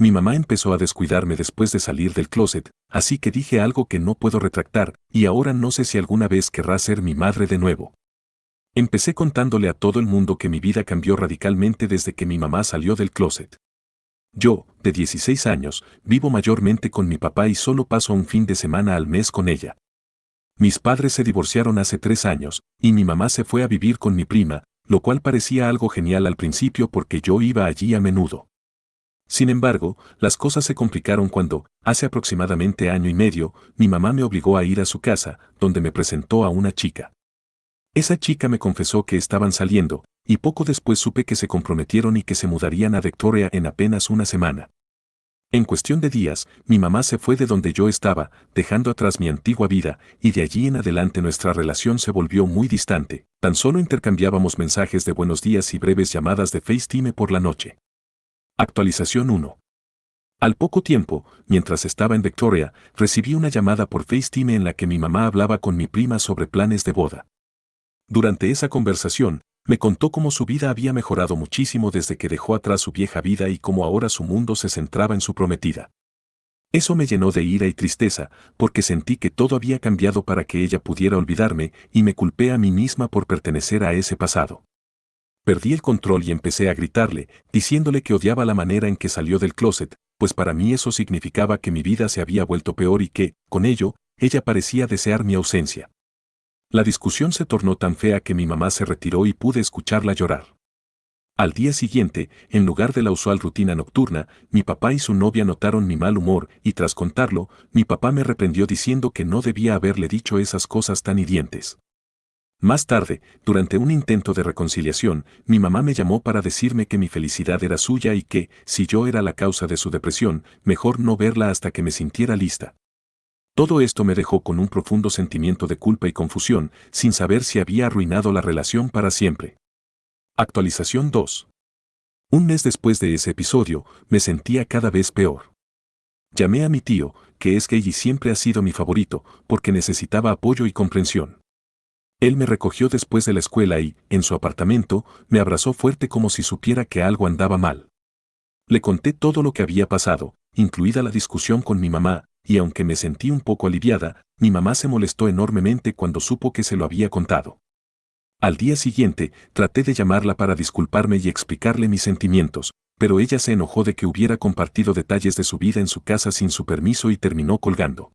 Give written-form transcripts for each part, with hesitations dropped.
Mi mamá empezó a descuidarme después de salir del closet, así que dije algo que no puedo retractar, y ahora no sé si alguna vez querrá ser mi madre de nuevo. Empecé contándole a todo el mundo que mi vida cambió radicalmente desde que mi mamá salió del closet. Yo, de 16 años, vivo mayormente con mi papá y solo paso un fin de semana al mes con ella. Mis padres se divorciaron hace 3 años, y mi mamá se fue a vivir con mi prima, lo cual parecía algo genial al principio porque yo iba allí a menudo. Sin embargo, las cosas se complicaron cuando, hace aproximadamente año y medio, mi mamá me obligó a ir a su casa, donde me presentó a una chica. Esa chica me confesó que estaban saliendo, y poco después supe que se comprometieron y que se mudarían a Victoria en apenas una semana. En cuestión de días, mi mamá se fue de donde yo estaba, dejando atrás mi antigua vida, y de allí en adelante nuestra relación se volvió muy distante. Tan solo intercambiábamos mensajes de buenos días y breves llamadas de FaceTime por la noche. Actualización 1. Al poco tiempo, mientras estaba en Victoria, recibí una llamada por FaceTime en la que mi mamá hablaba con mi prima sobre planes de boda. Durante esa conversación, me contó cómo su vida había mejorado muchísimo desde que dejó atrás su vieja vida y cómo ahora su mundo se centraba en su prometida. Eso me llenó de ira y tristeza, porque sentí que todo había cambiado para que ella pudiera olvidarme y me culpé a mí misma por pertenecer a ese pasado. Perdí el control y empecé a gritarle, diciéndole que odiaba la manera en que salió del closet, pues para mí eso significaba que mi vida se había vuelto peor y que, con ello, ella parecía desear mi ausencia. La discusión se tornó tan fea que mi mamá se retiró y pude escucharla llorar. Al día siguiente, en lugar de la usual rutina nocturna, mi papá y su novia notaron mi mal humor y tras contarlo, mi papá me reprendió diciendo que no debía haberle dicho esas cosas tan hirientes. Más tarde, durante un intento de reconciliación, mi mamá me llamó para decirme que mi felicidad era suya y que, si yo era la causa de su depresión, mejor no verla hasta que me sintiera lista. Todo esto me dejó con un profundo sentimiento de culpa y confusión, sin saber si había arruinado la relación para siempre. Actualización 2. Un mes después de ese episodio, me sentía cada vez peor. Llamé a mi tío, que es gay y siempre ha sido mi favorito, porque necesitaba apoyo y comprensión. Él me recogió después de la escuela y, en su apartamento, me abrazó fuerte como si supiera que algo andaba mal. Le conté todo lo que había pasado, incluida la discusión con mi mamá, y aunque me sentí un poco aliviada, mi mamá se molestó enormemente cuando supo que se lo había contado. Al día siguiente, traté de llamarla para disculparme y explicarle mis sentimientos, pero ella se enojó de que hubiera compartido detalles de su vida en su casa sin su permiso y terminó colgando.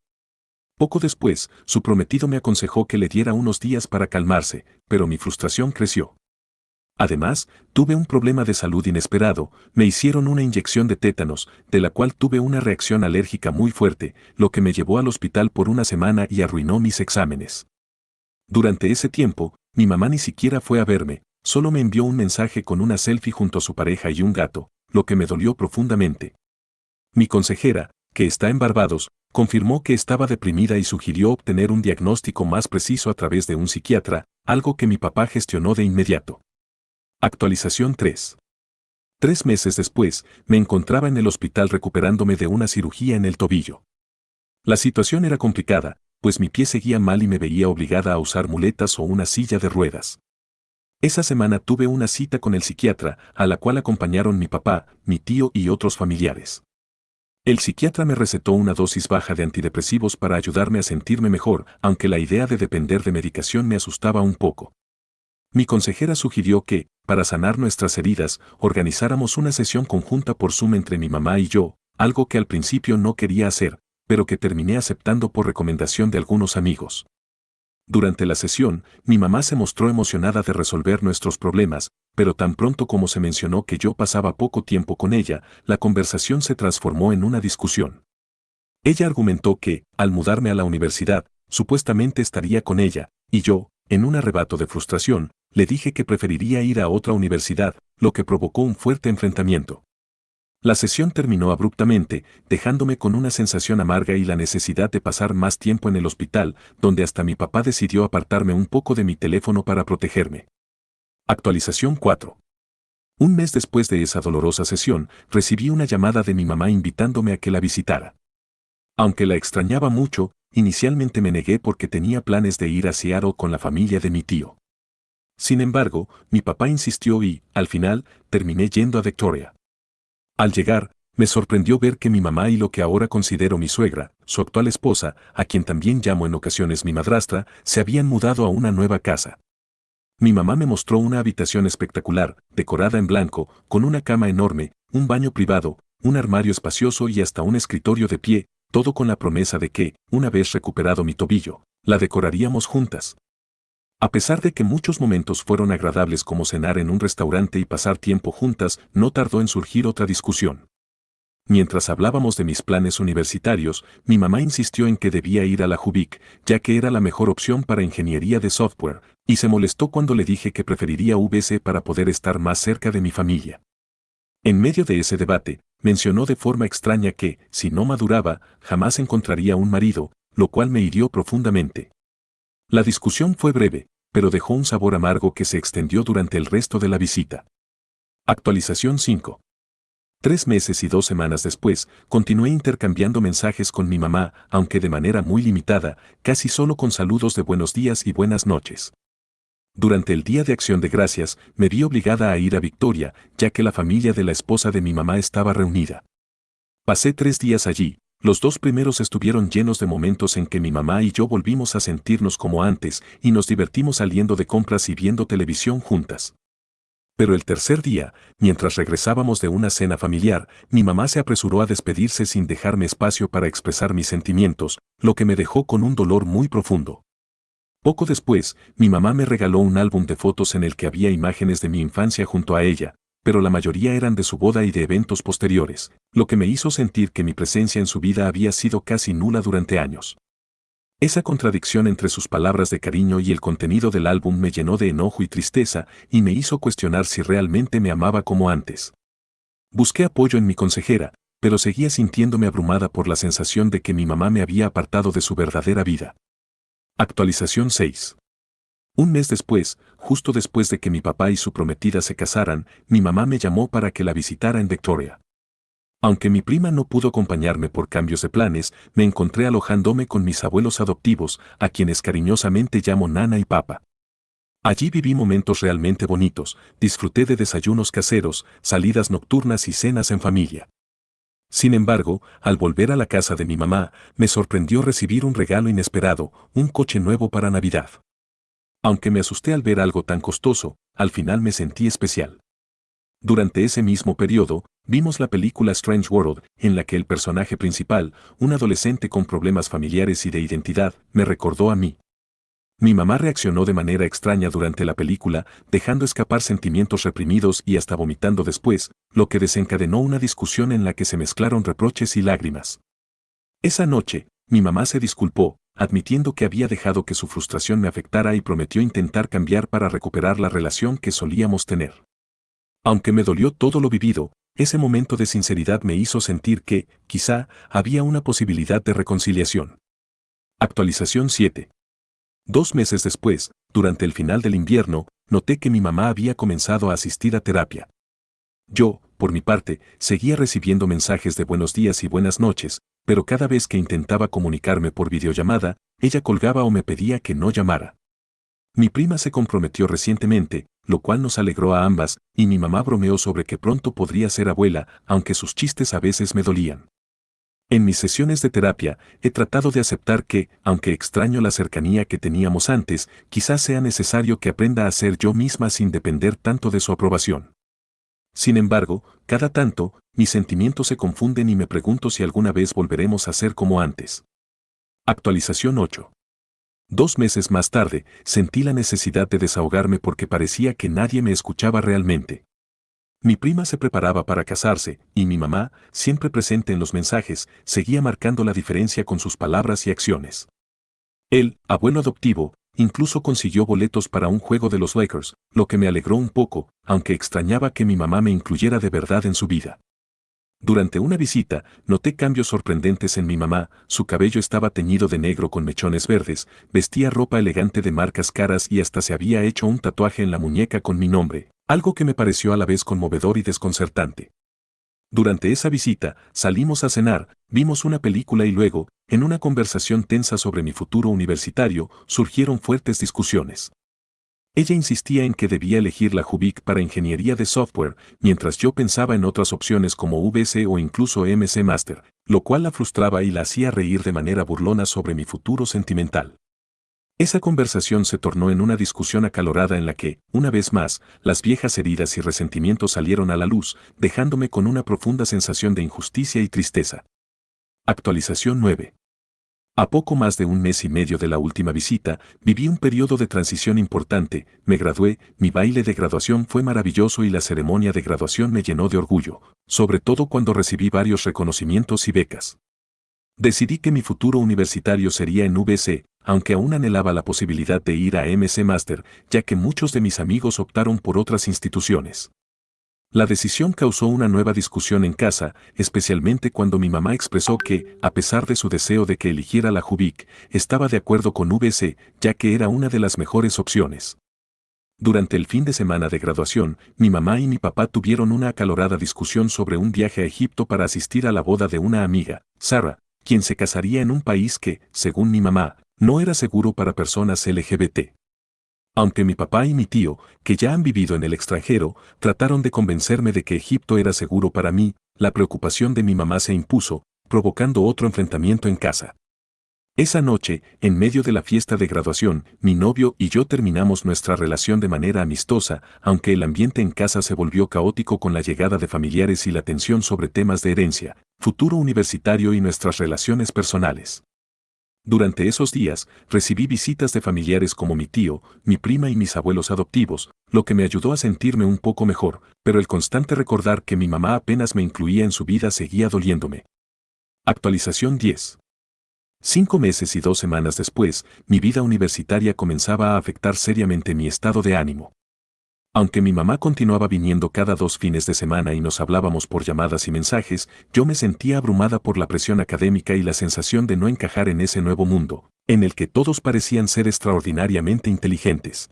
Poco después, su prometido me aconsejó que le diera unos días para calmarse, pero mi frustración creció. Además, tuve un problema de salud inesperado, me hicieron una inyección de tétanos, de la cual tuve una reacción alérgica muy fuerte, lo que me llevó al hospital por una semana y arruinó mis exámenes. Durante ese tiempo, mi mamá ni siquiera fue a verme, solo me envió un mensaje con una selfie junto a su pareja y un gato, lo que me dolió profundamente. Mi consejera, que está en Barbados, confirmó que estaba deprimida y sugirió obtener un diagnóstico más preciso a través de un psiquiatra, algo que mi papá gestionó de inmediato. Actualización 3. 3 meses después, me encontraba en el hospital recuperándome de una cirugía en el tobillo. La situación era complicada, pues mi pie seguía mal y me veía obligada a usar muletas o una silla de ruedas. Esa semana tuve una cita con el psiquiatra, a la cual acompañaron mi papá, mi tío y otros familiares. El psiquiatra me recetó una dosis baja de antidepresivos para ayudarme a sentirme mejor, aunque la idea de depender de medicación me asustaba un poco. Mi consejera sugirió que, para sanar nuestras heridas, organizáramos una sesión conjunta por Zoom entre mi mamá y yo, algo que al principio no quería hacer, pero que terminé aceptando por recomendación de algunos amigos. Durante la sesión, mi mamá se mostró emocionada de resolver nuestros problemas, pero tan pronto como se mencionó que yo pasaba poco tiempo con ella, la conversación se transformó en una discusión. Ella argumentó que, al mudarme a la universidad, supuestamente estaría con ella, y yo, en un arrebato de frustración, le dije que preferiría ir a otra universidad, lo que provocó un fuerte enfrentamiento. La sesión terminó abruptamente, dejándome con una sensación amarga y la necesidad de pasar más tiempo en el hospital, donde hasta mi papá decidió apartarme un poco de mi teléfono para protegerme. Actualización 4. Un mes después de esa dolorosa sesión, recibí una llamada de mi mamá invitándome a que la visitara. Aunque la extrañaba mucho, inicialmente me negué porque tenía planes de ir a Seattle con la familia de mi tío. Sin embargo, mi papá insistió y, al final, terminé yendo a Victoria. Al llegar, Me sorprendió ver que mi mamá y lo que ahora considero mi suegra, su actual esposa, a quien también llamo en ocasiones mi madrastra, se habían mudado a una nueva casa. Mi mamá me mostró una habitación espectacular, decorada en blanco, con una cama enorme, un baño privado, un armario espacioso y hasta un escritorio de pie, todo con la promesa de que, una vez recuperado mi tobillo, la decoraríamos juntas. A pesar de que muchos momentos fueron agradables como cenar en un restaurante y pasar tiempo juntas, no tardó en surgir otra discusión. Mientras hablábamos de mis planes universitarios, mi mamá insistió en que debía ir a la JUBIC, ya que era la mejor opción para ingeniería de software, y se molestó cuando le dije que preferiría UBC para poder estar más cerca de mi familia. En medio de ese debate, mencionó de forma extraña que, si no maduraba, jamás encontraría un marido, lo cual me hirió profundamente. La discusión fue breve, pero dejó un sabor amargo que se extendió durante el resto de la visita. Actualización 5. 3 meses y 2 semanas después, continué intercambiando mensajes con mi mamá, aunque de manera muy limitada, casi solo con saludos de buenos días y buenas noches. Durante el Día de Acción de Gracias, me vi obligada a ir a Victoria, ya que la familia de la esposa de mi mamá estaba reunida. Pasé 3 días allí, los 2 primeros estuvieron llenos de momentos en que mi mamá y yo volvimos a sentirnos como antes y nos divertimos saliendo de compras y viendo televisión juntas. Pero el tercer día, mientras regresábamos de una cena familiar, mi mamá se apresuró a despedirse sin dejarme espacio para expresar mis sentimientos, lo que me dejó con un dolor muy profundo. Poco después, mi mamá me regaló un álbum de fotos en el que había imágenes de mi infancia junto a ella, pero la mayoría eran de su boda y de eventos posteriores, lo que me hizo sentir que mi presencia en su vida había sido casi nula durante años. Esa contradicción entre sus palabras de cariño y el contenido del álbum me llenó de enojo y tristeza y me hizo cuestionar si realmente me amaba como antes. Busqué apoyo en mi consejera, pero seguía sintiéndome abrumada por la sensación de que mi mamá me había apartado de su verdadera vida. Actualización 6. Un mes después, justo después de que mi papá y su prometida se casaran, mi mamá me llamó para que la visitara en Victoria. Aunque mi prima no pudo acompañarme por cambios de planes, me encontré alojándome con mis abuelos adoptivos, a quienes cariñosamente llamo Nana y Papa. Allí viví momentos realmente bonitos, disfruté de desayunos caseros, salidas nocturnas y cenas en familia. Sin embargo, al volver a la casa de mi mamá, me sorprendió recibir un regalo inesperado, un coche nuevo para Navidad. Aunque me asusté al ver algo tan costoso, al final me sentí especial. Durante ese mismo periodo, vimos la película Strange World, en la que el personaje principal, un adolescente con problemas familiares y de identidad, me recordó a mí. Mi mamá reaccionó de manera extraña durante la película, dejando escapar sentimientos reprimidos y hasta vomitando después, lo que desencadenó una discusión en la que se mezclaron reproches y lágrimas. Esa noche, mi mamá se disculpó, admitiendo que había dejado que su frustración me afectara y prometió intentar cambiar para recuperar la relación que solíamos tener. Aunque me dolió todo lo vivido, ese momento de sinceridad me hizo sentir que, quizá, había una posibilidad de reconciliación. Actualización 7. 2 meses después, durante el final del invierno, noté que mi mamá había comenzado a asistir a terapia. Yo, por mi parte, seguía recibiendo mensajes de buenos días y buenas noches, pero cada vez que intentaba comunicarme por videollamada, ella colgaba o me pedía que no llamara. Mi prima se comprometió recientemente, lo cual nos alegró a ambas, y mi mamá bromeó sobre que pronto podría ser abuela, aunque sus chistes a veces me dolían. En mis sesiones de terapia, he tratado de aceptar que, aunque extraño la cercanía que teníamos antes, quizás sea necesario que aprenda a ser yo misma sin depender tanto de su aprobación. Sin embargo, cada tanto, mis sentimientos se confunden y me pregunto si alguna vez volveremos a ser como antes. Actualización 8. 2 meses más tarde, sentí la necesidad de desahogarme porque parecía que nadie me escuchaba realmente. Mi prima se preparaba para casarse, y mi mamá, siempre presente en los mensajes, seguía marcando la diferencia con sus palabras y acciones. El abuelo adoptivo, incluso consiguió boletos para un juego de los Lakers, lo que me alegró un poco, aunque extrañaba que mi mamá me incluyera de verdad en su vida. Durante una visita, noté cambios sorprendentes en mi mamá, su cabello estaba teñido de negro con mechones verdes, vestía ropa elegante de marcas caras y hasta se había hecho un tatuaje en la muñeca con mi nombre, algo que me pareció a la vez conmovedor y desconcertante. Durante esa visita, salimos a cenar, vimos una película y luego, en una conversación tensa sobre mi futuro universitario, surgieron fuertes discusiones. Ella insistía en que debía elegir la JUBIC para ingeniería de software, mientras yo pensaba en otras opciones como VC o incluso MC Master, lo cual la frustraba y la hacía reír de manera burlona sobre mi futuro sentimental. Esa conversación se tornó en una discusión acalorada en la que, una vez más, las viejas heridas y resentimientos salieron a la luz, dejándome con una profunda sensación de injusticia y tristeza. Actualización 9. A poco más de un mes y medio de la última visita, viví un periodo de transición importante, me gradué, mi baile de graduación fue maravilloso y la ceremonia de graduación me llenó de orgullo, sobre todo cuando recibí varios reconocimientos y becas. Decidí que mi futuro universitario sería en VC, aunque aún anhelaba la posibilidad de ir a MC Master, ya que muchos de mis amigos optaron por otras instituciones. La decisión causó una nueva discusión en casa, especialmente cuando mi mamá expresó que, a pesar de su deseo de que eligiera la JUBIC, estaba de acuerdo con VC, ya que era una de las mejores opciones. Durante el fin de semana de graduación, mi mamá y mi papá tuvieron una acalorada discusión sobre un viaje a Egipto para asistir a la boda de una amiga, Sara, quien se casaría en un país que, según mi mamá, no era seguro para personas LGBT. Aunque mi papá y mi tío, que ya han vivido en el extranjero, trataron de convencerme de que Egipto era seguro para mí, la preocupación de mi mamá se impuso, provocando otro enfrentamiento en casa. Esa noche, en medio de la fiesta de graduación, mi novio y yo terminamos nuestra relación de manera amistosa, aunque el ambiente en casa se volvió caótico con la llegada de familiares y la tensión sobre temas de herencia, futuro universitario y nuestras relaciones personales. Durante esos días, recibí visitas de familiares como mi tío, mi prima y mis abuelos adoptivos, lo que me ayudó a sentirme un poco mejor, pero el constante recordar que mi mamá apenas me incluía en su vida seguía doliéndome. Actualización 10. 5 meses y 2 semanas después, mi vida universitaria comenzaba a afectar seriamente mi estado de ánimo. Aunque mi mamá continuaba viniendo cada 2 fines de semana y nos hablábamos por llamadas y mensajes, yo me sentía abrumada por la presión académica y la sensación de no encajar en ese nuevo mundo, en el que todos parecían ser extraordinariamente inteligentes.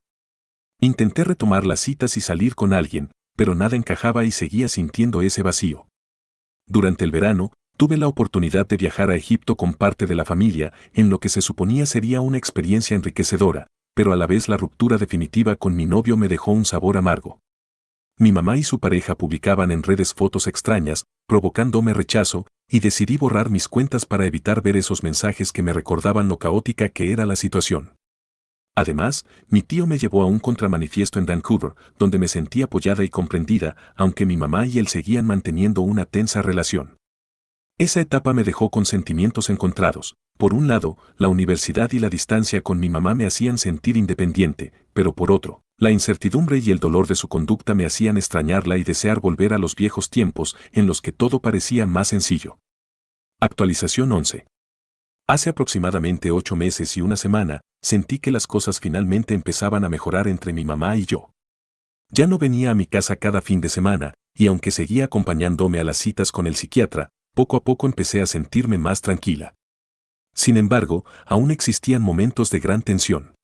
Intenté retomar las citas y salir con alguien, pero nada encajaba y seguía sintiendo ese vacío. Durante el verano, tuve la oportunidad de viajar a Egipto con parte de la familia, en lo que se suponía sería una experiencia enriquecedora, pero a la vez la ruptura definitiva con mi novio me dejó un sabor amargo. Mi mamá y su pareja publicaban en redes fotos extrañas, provocándome rechazo, y decidí borrar mis cuentas para evitar ver esos mensajes que me recordaban lo caótica que era la situación. Además, mi tío me llevó a un contramanifiesto en Vancouver, donde me sentí apoyada y comprendida, aunque mi mamá y él seguían manteniendo una tensa relación. Esa etapa me dejó con sentimientos encontrados. Por un lado, la universidad y la distancia con mi mamá me hacían sentir independiente, pero por otro, la incertidumbre y el dolor de su conducta me hacían extrañarla y desear volver a los viejos tiempos en los que todo parecía más sencillo. Actualización 11. Hace aproximadamente 8 meses y una semana, sentí que las cosas finalmente empezaban a mejorar entre mi mamá y yo. Ya no venía a mi casa cada fin de semana, y aunque seguía acompañándome a las citas con el psiquiatra, poco a poco empecé a sentirme más tranquila. Sin embargo, aún existían momentos de gran tensión.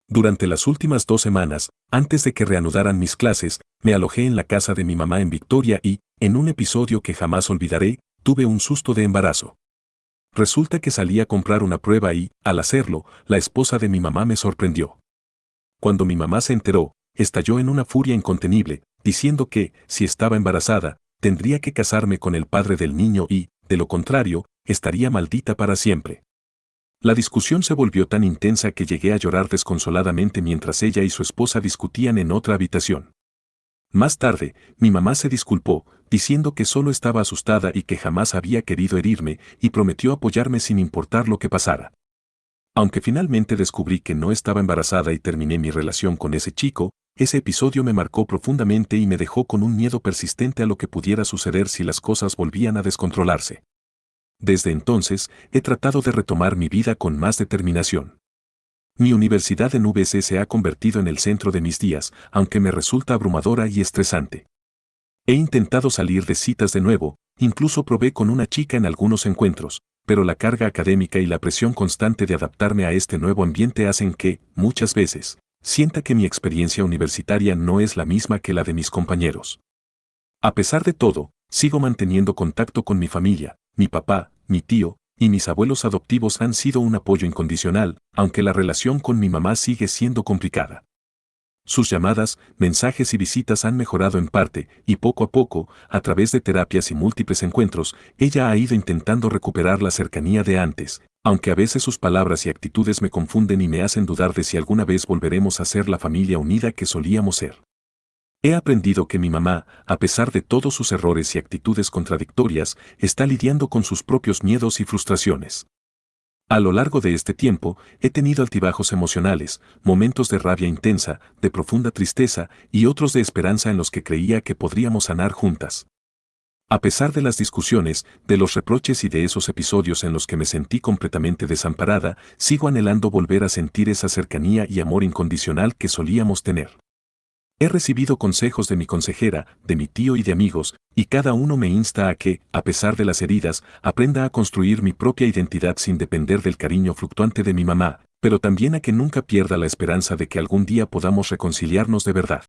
Durante las últimas 2 semanas, antes de que reanudaran mis clases, me alojé en la casa de mi mamá en Victoria y, en un episodio que jamás olvidaré, tuve un susto de embarazo. Resulta que salí a comprar una prueba y, al hacerlo, la esposa de mi mamá me sorprendió. Cuando mi mamá se enteró, estalló en una furia incontenible, diciendo que, si estaba embarazada, tendría que casarme con el padre del niño y, de lo contrario, estaría maldita para siempre. La discusión se volvió tan intensa que llegué a llorar desconsoladamente mientras ella y su esposa discutían en otra habitación. Más tarde, mi mamá se disculpó, diciendo que solo estaba asustada y que jamás había querido herirme, y prometió apoyarme sin importar lo que pasara. Aunque finalmente descubrí que no estaba embarazada y terminé mi relación con ese chico, ese episodio me marcó profundamente y me dejó con un miedo persistente a lo que pudiera suceder si las cosas volvían a descontrolarse. Desde entonces, he tratado de retomar mi vida con más determinación. Mi universidad en VC se ha convertido en el centro de mis días, aunque me resulta abrumadora y estresante. He intentado salir de citas de nuevo, incluso probé con una chica en algunos encuentros, pero la carga académica y la presión constante de adaptarme a este nuevo ambiente hacen que, muchas veces, sienta que mi experiencia universitaria no es la misma que la de mis compañeros. A pesar de todo, sigo manteniendo contacto con mi familia, mi papá, mi tío, y mis abuelos adoptivos han sido un apoyo incondicional, aunque la relación con mi mamá sigue siendo complicada. Sus llamadas, mensajes y visitas han mejorado en parte, y poco a poco, a través de terapias y múltiples encuentros, ella ha ido intentando recuperar la cercanía de antes, aunque a veces sus palabras y actitudes me confunden y me hacen dudar de si alguna vez volveremos a ser la familia unida que solíamos ser. He aprendido que mi mamá, a pesar de todos sus errores y actitudes contradictorias, está lidiando con sus propios miedos y frustraciones. A lo largo de este tiempo, he tenido altibajos emocionales, momentos de rabia intensa, de profunda tristeza y otros de esperanza en los que creía que podríamos sanar juntas. A pesar de las discusiones, de los reproches y de esos episodios en los que me sentí completamente desamparada, sigo anhelando volver a sentir esa cercanía y amor incondicional que solíamos tener. He recibido consejos de mi consejera, de mi tío y de amigos, y cada uno me insta a que, a pesar de las heridas, aprenda a construir mi propia identidad sin depender del cariño fluctuante de mi mamá, pero también a que nunca pierda la esperanza de que algún día podamos reconciliarnos de verdad.